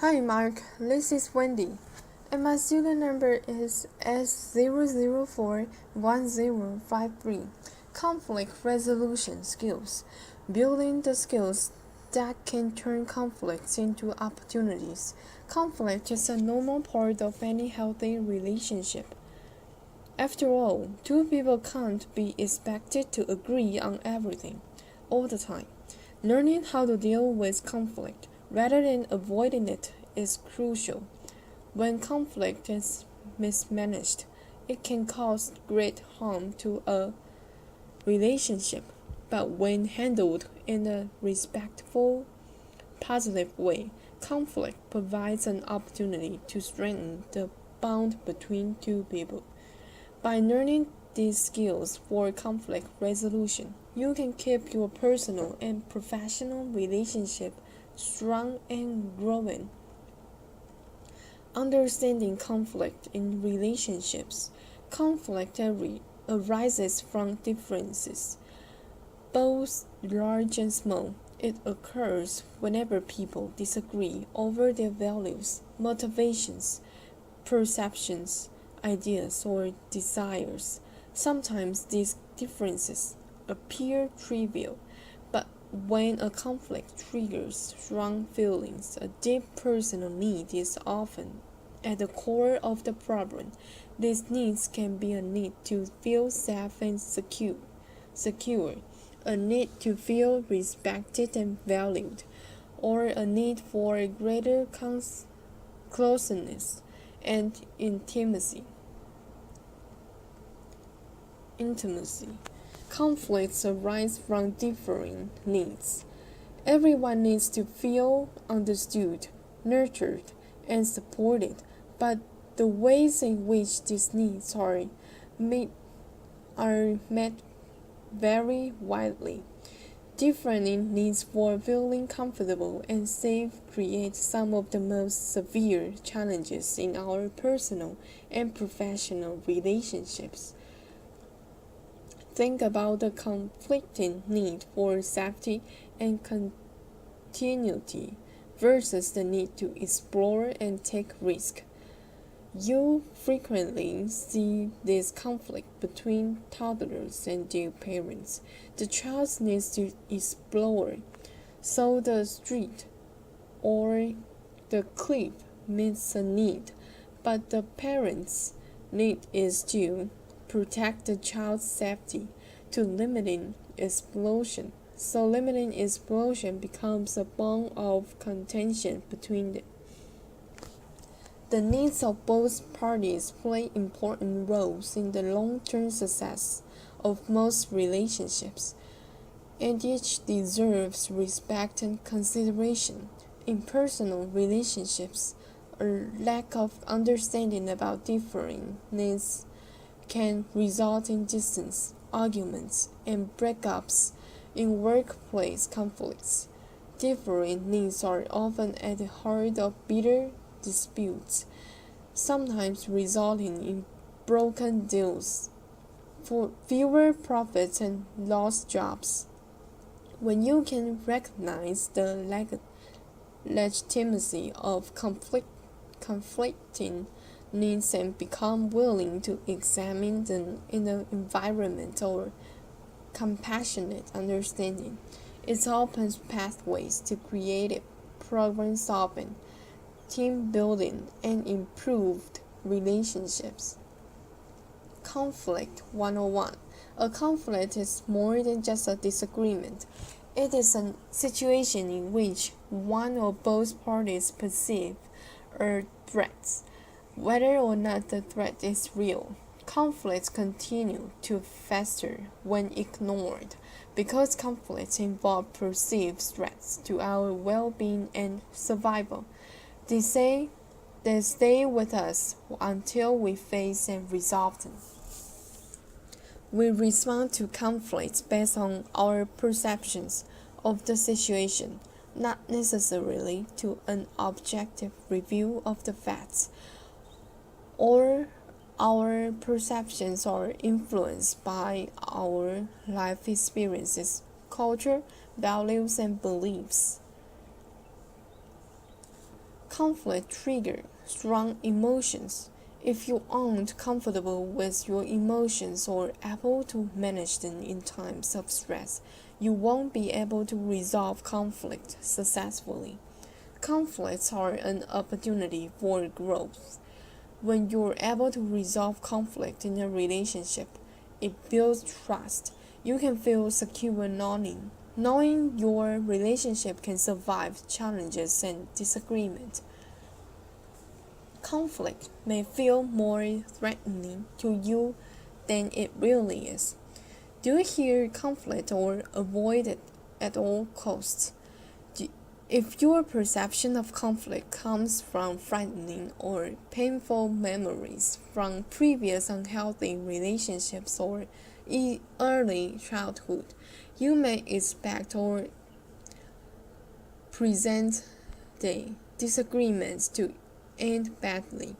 Hi Mark, this is Wendy, and my student number is S0041053. Conflict resolution skills. Building the skills that can turn conflicts into opportunities. Conflict is a normal part of any healthy relationship. After all, two people can't be expected to agree on everything all the time. Learning how to deal with conflict rather than avoiding it is crucial. When conflict is mismanaged, it can cause great harm to a relationship, but when handled in a respectful, positive way, conflict provides an opportunity to strengthen the bond between two people. By learning these skills for conflict resolution, you can keep your personal and professional relationship strong and growing. Understanding conflict in relationships. Conflict arises from differences, both large and small. It occurs whenever people disagree over their values, motivations, perceptions, ideas, or desires. Sometimes these differences appear trivial, but when a conflict triggers strong feelings, a deep personal need is often at the core of the problem. These needs can be a need to feel safe and secure, a need to feel respected and valued, or a need for greater closeness and intimacy. Conflicts arise from differing needs. Everyone needs to feel understood, nurtured, and supported, but the ways in which these needs met vary widely. Different needs for feeling comfortable and safe create some of the most severe challenges in our personal and professional relationships. Think about the conflicting need for safety and continuity versus the need to explore and take risk. You frequently see this conflict between toddlers and their parents. The child needs to explore, so the street or the cliff meets a need, but the parents' need is to protect the child's safety to limiting explosion. So limiting explosion becomes a bone of contention between them. The needs of both parties play important roles in the long-term success of most relationships, and each deserves respect and consideration. In personal relationships, a lack of understanding about differing needs can result in distance, arguments, and breakups. In workplace conflicts, differing needs are often at the heart of bitter disputes, sometimes resulting in broken deals, for fewer profits and lost jobs. When you can recognize the legitimacy of conflicting needs and become willing to examine them in an environment or compassionate understanding, it opens pathways to creative problem solving, team building, and improved relationships. Conflict 101. A conflict is more than just a disagreement. It is a situation in which one or both parties perceive a threat, whether or not the threat is real. Conflicts continue to fester when ignored because conflicts involve perceived threats to our well-being and survival. They stay with us until we face and resolve them. We respond to conflicts based on our perceptions of the situation, not necessarily to an objective review of the facts, or our perceptions are influenced by our life experiences, culture, values, and beliefs. Conflict triggers strong emotions. If you aren't comfortable with your emotions or able to manage them in times of stress, you won't be able to resolve conflict successfully. Conflicts are an opportunity for growth. When you're able to resolve conflict in a relationship, it builds trust. You can feel secure knowing your relationship can survive challenges and disagreement. Conflict may feel more threatening to you than it really is. Do you hear conflict or avoid it at all costs? If your perception of conflict comes from frightening or painful memories from previous unhealthy relationships or early childhood, you may expect or present the disagreements to end badly.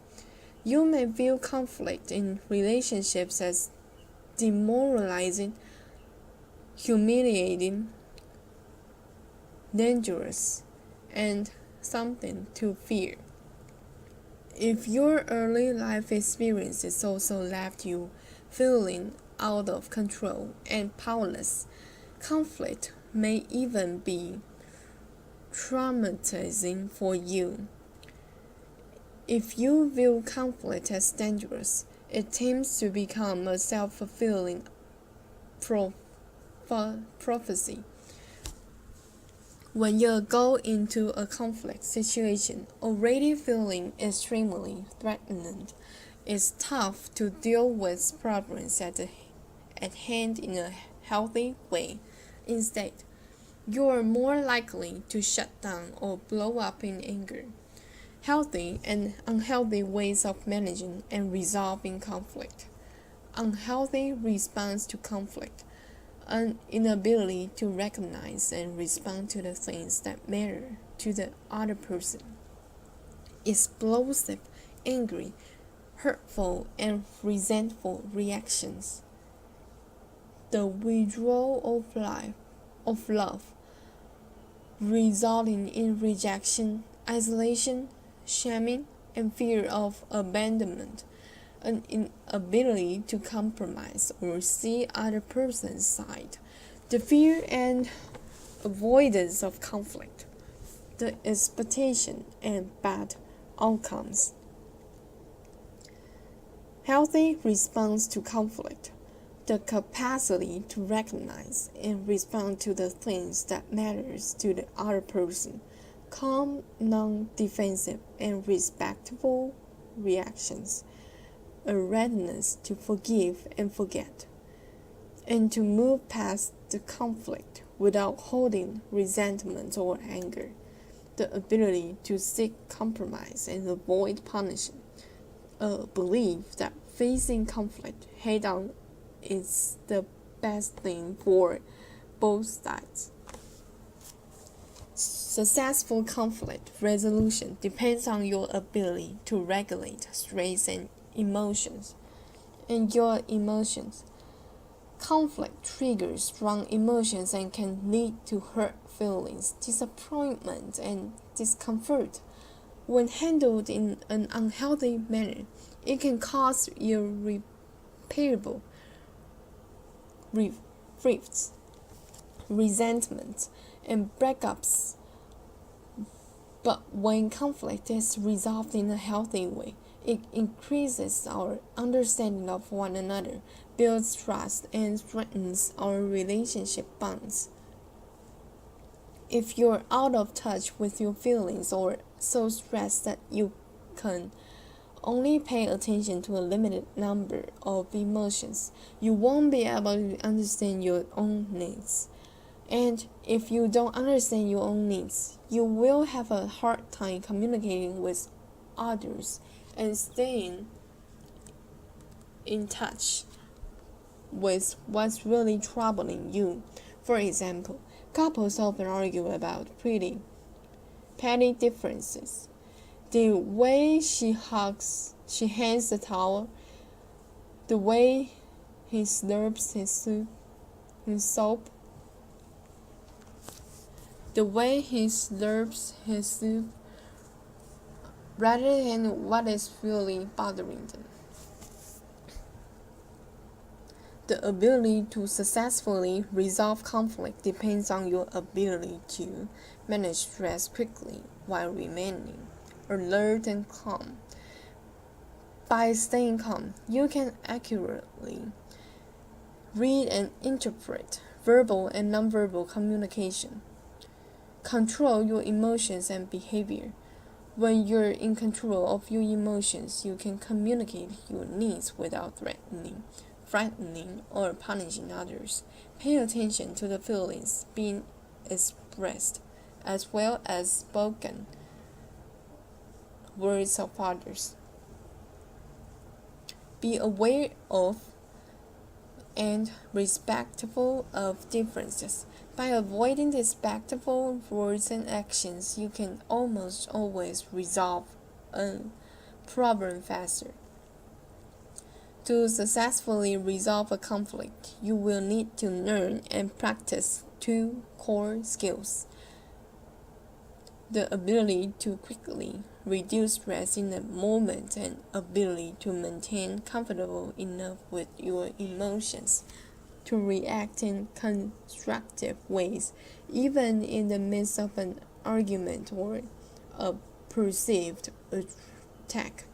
You may view conflict in relationships as demoralizing, humiliating, dangerous, and something to fear. If your early life experiences also left you feeling out of control and powerless, conflict may even be traumatizing for you. If you view conflict as dangerous, it tends to become a self-fulfilling prophecy. When you go into a conflict situation already feeling extremely threatened, it's tough to deal with problems at hand in a healthy way. Instead, you are more likely to shut down or blow up in anger. Healthy and unhealthy ways of managing and resolving conflict. Unhealthy response to conflict. An inability to recognize and respond to the things that matter to the other person. Explosive, angry, hurtful, and resentful reactions. The withdrawal of love, resulting in rejection, isolation, shaming, and fear of abandonment. An inability to compromise or see other person's side, the fear and avoidance of conflict, the expectation and bad outcomes. Healthy response to conflict, the capacity to recognize and respond to the things that matters to the other person, calm, non-defensive, and respectful reactions. A readiness to forgive and forget, and to move past the conflict without holding resentment or anger, the ability to seek compromise and avoid punishment, a belief that facing conflict head-on is the best thing for both sides. Successful conflict resolution depends on your ability to regulate stress and emotions. And your emotions. Conflict triggers strong emotions and can lead to hurt feelings, disappointment, and discomfort. When handled in an unhealthy manner, it can cause irreparable rifts, resentment, and breakups. But when conflict is resolved in a healthy way, it increases our understanding of one another, builds trust, and strengthens our relationship bonds. If you're out of touch with your feelings or so stressed that you can only pay attention to a limited number of emotions, you won't be able to understand your own needs. And if you don't understand your own needs, you will have a hard time communicating with others and staying in touch with what's really troubling you. For example, couples often argue about petty differences. The way she hands the towel, the way he slurps his soap, the way he slurps his soup, rather than what is really bothering them. The ability to successfully resolve conflict depends on your ability to manage stress quickly while remaining alert and calm. By staying calm, you can accurately read and interpret verbal and nonverbal communication. Control your emotions and behavior. When you're in control of your emotions, you can communicate your needs without frightening, or punishing others. Pay attention to the feelings being expressed, as well as spoken words of others. Be aware of and respectful of differences. By avoiding disrespectful words and actions, you can almost always resolve a problem faster. To successfully resolve a conflict, you will need to learn and practice two core skills: the ability to quickly reduce stress in the moment and ability to maintain comfortable enough with your emotions to react in constructive ways, even in the midst of an argument or a perceived attack.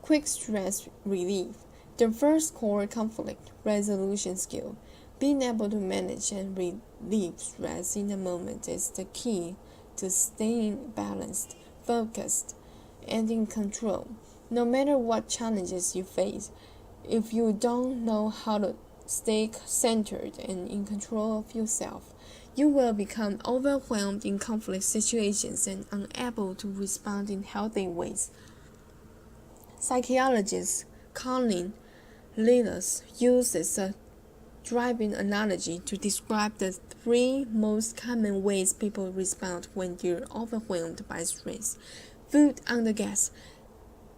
Quick stress relief. The first core conflict resolution skill. Being able to manage and relieve stress in the moment is the key to staying balanced, focused, and in control. No matter what challenges you face, if you don't know how to stay centered and in control of yourself, you will become overwhelmed in conflict situations and unable to respond in healthy ways. Psychologist Colin Lilas uses a driving analogy to describe the three most common ways people respond when they're overwhelmed by stress: food under gas,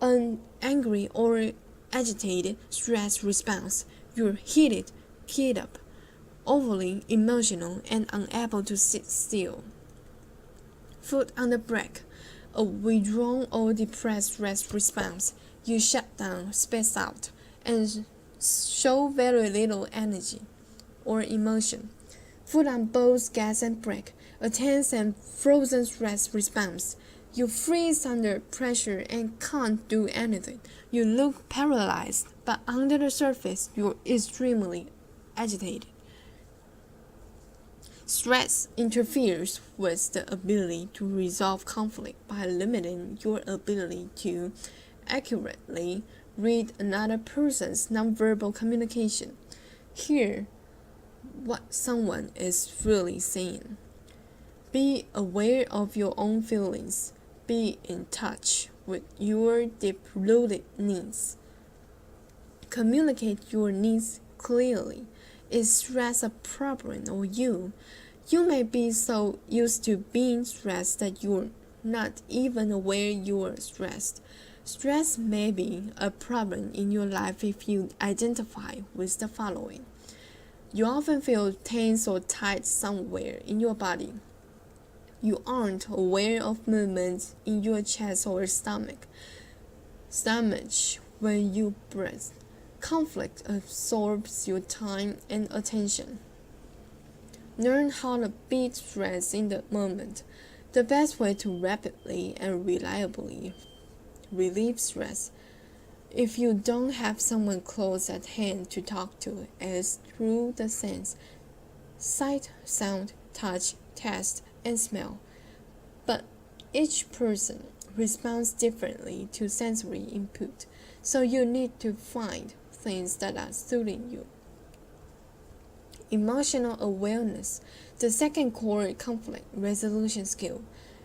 an angry or agitated stress response, you're heated, keyed up, overly emotional, and unable to sit still. Foot under brake, a withdrawn or depressed stress response, you shut down, space out, and show very little energy or emotion. Foot on both gas and brake, a tense and frozen stress response. You freeze under pressure and can't do anything. You look paralyzed, but under the surface, you're extremely agitated. Stress interferes with the ability to resolve conflict by limiting your ability to accurately read another person's nonverbal communication. Hear what someone is really saying. Be aware of your own feelings. Be in touch with your deep-rooted needs. Communicate your needs clearly. Is stress a problem or you? You may be so used to being stressed that you're not even aware you're stressed. Stress may be a problem in your life if you identify with the following. You often feel tense or tight somewhere in your body. You aren't aware of movements in your chest or stomach when you breathe. Conflict absorbs your time and attention. Learn how to beat stress in the moment. The best way to rapidly and reliably relieve stress, if you don't have someone close at hand to talk to, is through the sense: sight, sound, touch, taste, and smell. But each person responds differently to sensory input, so you need to find things that are suiting you. Emotional awareness, the second core conflict resolution skill.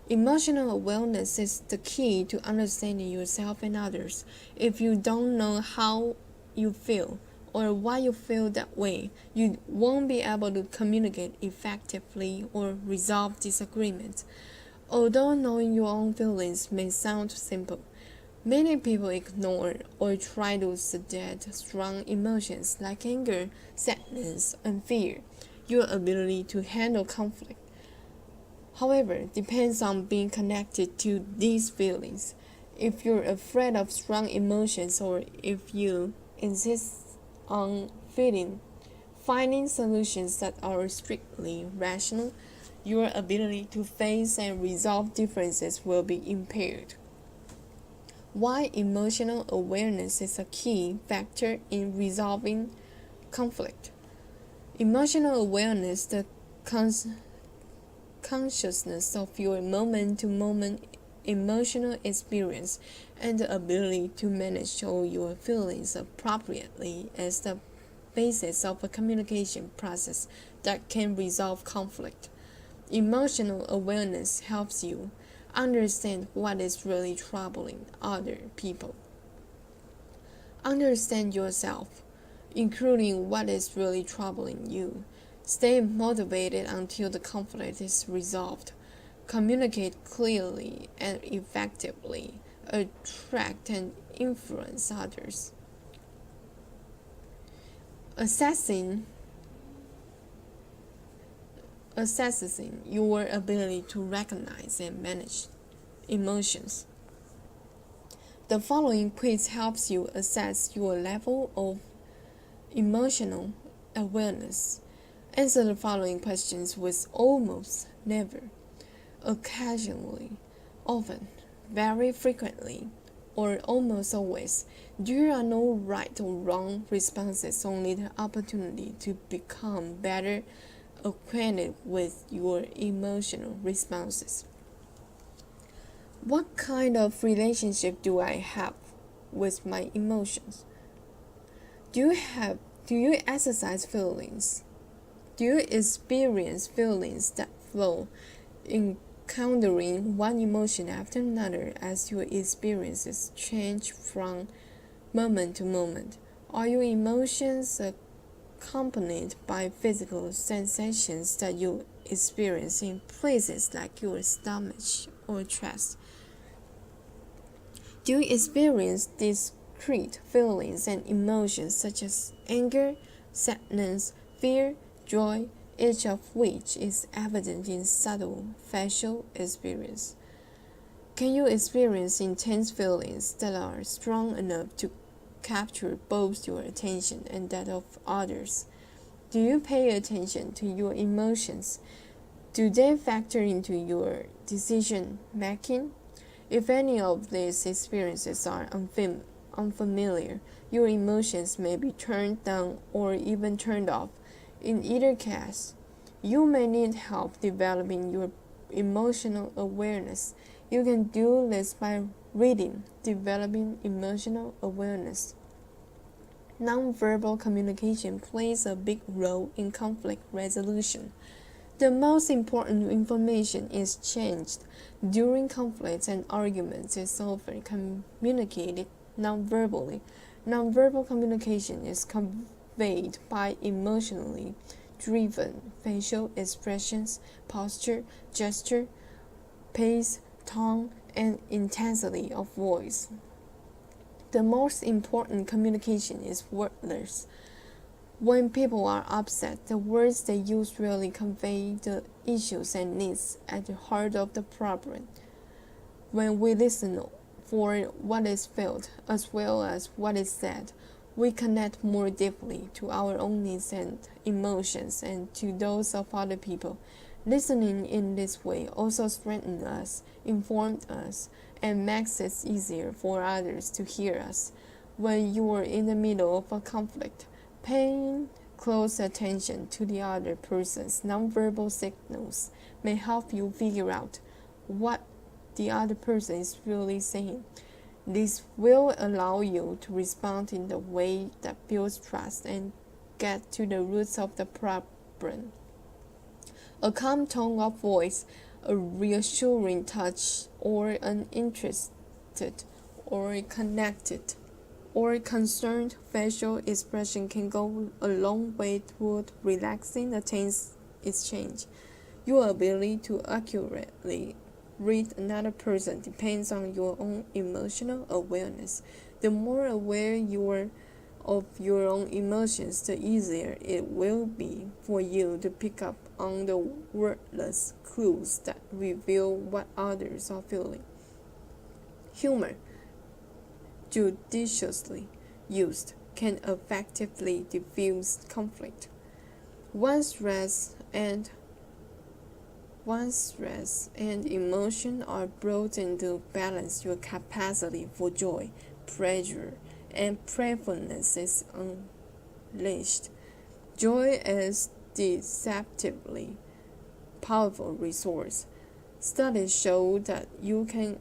Emotional awareness is the key to understanding yourself and others. If you don't know how you feel or why you feel that way, you won't be able to communicate effectively or resolve disagreements. Although knowing your own feelings may sound simple, many people ignore or try to sedate strong emotions like anger, sadness, and fear. Your ability to handle conflict, However, depends on being connected to these feelings. If you're afraid of strong emotions or if you insist on finding solutions that are strictly rational, your ability to face and resolve differences will be impaired. Why emotional awareness is a key factor in resolving conflict. Emotional awareness, the consciousness of your moment-to-moment emotional experience and the ability to manage all your feelings appropriately, as the basis of a communication process that can resolve conflict. Emotional awareness helps you understand what is really troubling other people. Understand yourself, including what is really troubling you. Stay motivated until the conflict is resolved. Communicate clearly and effectively. Attract and influence others. Assessing your ability to recognize and manage emotions. The following quiz helps you assess your level of emotional awareness. Answer the following questions with almost, never, occasionally, often, very frequently, or almost always. There are no right or wrong responses, only the opportunity to become better acquainted with your emotional responses. What kind of relationship do I have with my emotions? Do you exercise feelings? Do you experience feelings that flow, encountering one emotion after another as your experiences change from moment to moment? Are your emotions accompanied by physical sensations that you experience in places like your stomach or chest? Do you experience discrete feelings and emotions such as anger, sadness, fear, joy, each of which is evident in subtle facial experience? Can you experience intense feelings that are strong enough to capture both your attention and that of others? Do you pay attention to your emotions? Do they factor into your decision making? If any of these experiences are unfamiliar, your emotions may be turned down or even turned off. In either case, you may need help developing your emotional awareness. You can do this by reading Developing Emotional Awareness. Nonverbal communication plays a big role in conflict resolution. The most important information exchanged during conflicts and arguments is often communicated nonverbally. Nonverbal communication is conveyed by emotionally driven facial expressions, posture, gesture, pace, tone, and intensity of voice. The most important communication is wordless. When people are upset, the words they use really convey the issues and needs at the heart of the problem. When we listen for what is felt as well as what is said, we connect more deeply to our own needs and emotions and to those of other people. Listening in this way also strengthens us, informs us, and makes it easier for others to hear us. When you are in the middle of a conflict, paying close attention to the other person's nonverbal signals may help you figure out what the other person is really saying. This will allow you to respond in the way that builds trust and get to the roots of the problem. A calm tone of voice, a reassuring touch, or an interested or connected or concerned facial expression can go a long way toward relaxing the tense exchange. Your ability to accurately read another person depends on your own emotional awareness. The more aware you are of your own emotions, the easier it will be for you to pick up on the wordless clues that reveal what others are feeling. Humor, judiciously used, can effectively diffuse conflict. Once stress and emotion are brought into balance, your capacity for joy, pleasure, and playfulness is unleashed. Joy is deceptively powerful resource. Studies show that you can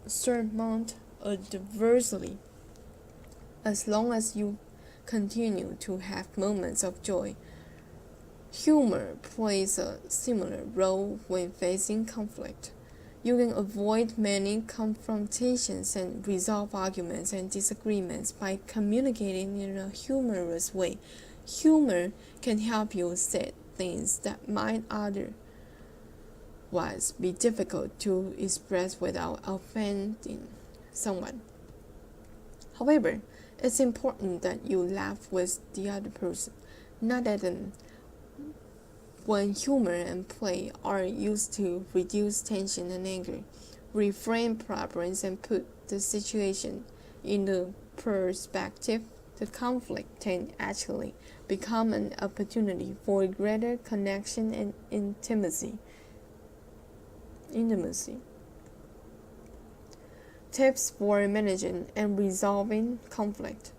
surmount adversity as long as you continue to have moments of joy. Humor plays a similar role when facing conflict. You can avoid many confrontations and resolve arguments and disagreements by communicating in a humorous way. Humor can help you say things that might otherwise be difficult to express without offending someone. However, it's important that you laugh with the other person, not at them. When humor and play are used to reduce tension and anger, reframe problems, and put the situation in the perspective, the conflict can actually become an opportunity for greater connection and intimacy. Tips for managing and resolving conflict.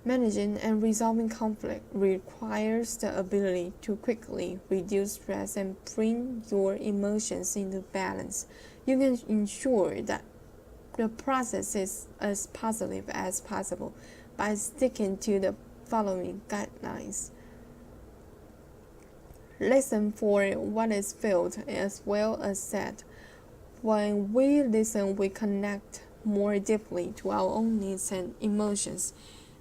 Managing and resolving conflict requires the ability to quickly reduce stress and bring your emotions into balance. You can ensure that the process is as positive as possible by sticking to the following guidelines. Listen for what is felt as well as said. When we listen, we connect more deeply to our own needs and emotions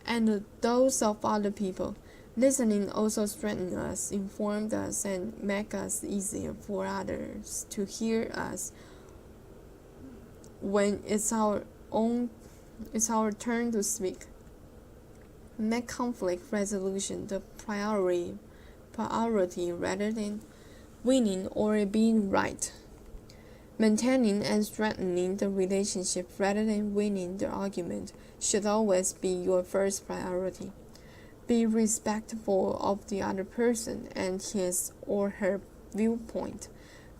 and those of other people. Listening also strengthens us, informs us, and makes us easier for others to hear us when it's our turn to speak. Make conflict resolution the priority rather than winning or being right. Maintaining and strengthening the relationship rather than winning the argument should always be your first priority. Be respectful of the other person and his or her viewpoint.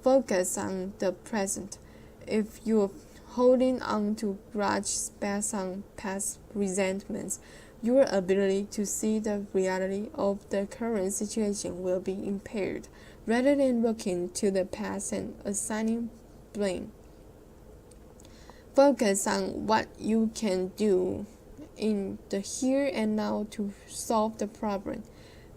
Focus on the present. If you're holding on to grudges based on past resentments, your ability to see the reality of the current situation will be impaired. Rather than looking to the past and assigning blame, focus on what you can do in the here and now to solve the problem.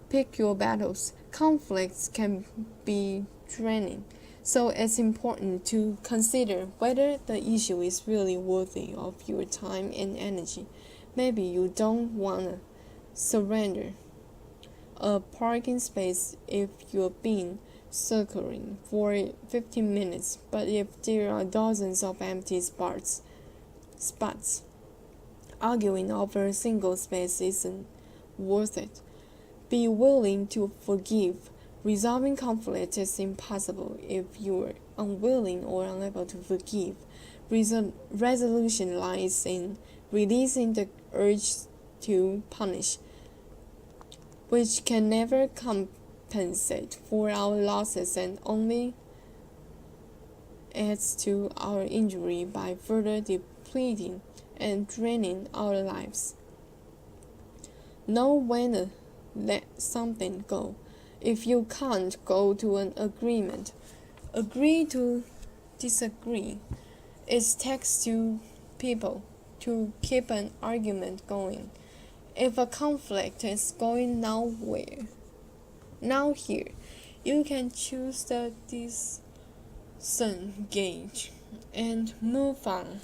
Pick your battles. Conflicts can be draining, so it's important to consider whether the issue is really worthy of your time and energy. Maybe you don't want to surrender a parking space if you've been circling for 15 minutes, but if there are dozens of empty spots, arguing over a single space isn't worth it. Be willing to forgive. Resolving conflict is impossible if you're unwilling or unable to forgive. Resolution lies in releasing the urge to punish, which can never compensate for our losses and only adds to our injury by further depleting and draining our lives. Know when to let something go. If you can't go to an agreement, agree to disagree. It takes two people to keep an argument going. If a conflict is going nowhere, now here, you can choose to disengage and move on.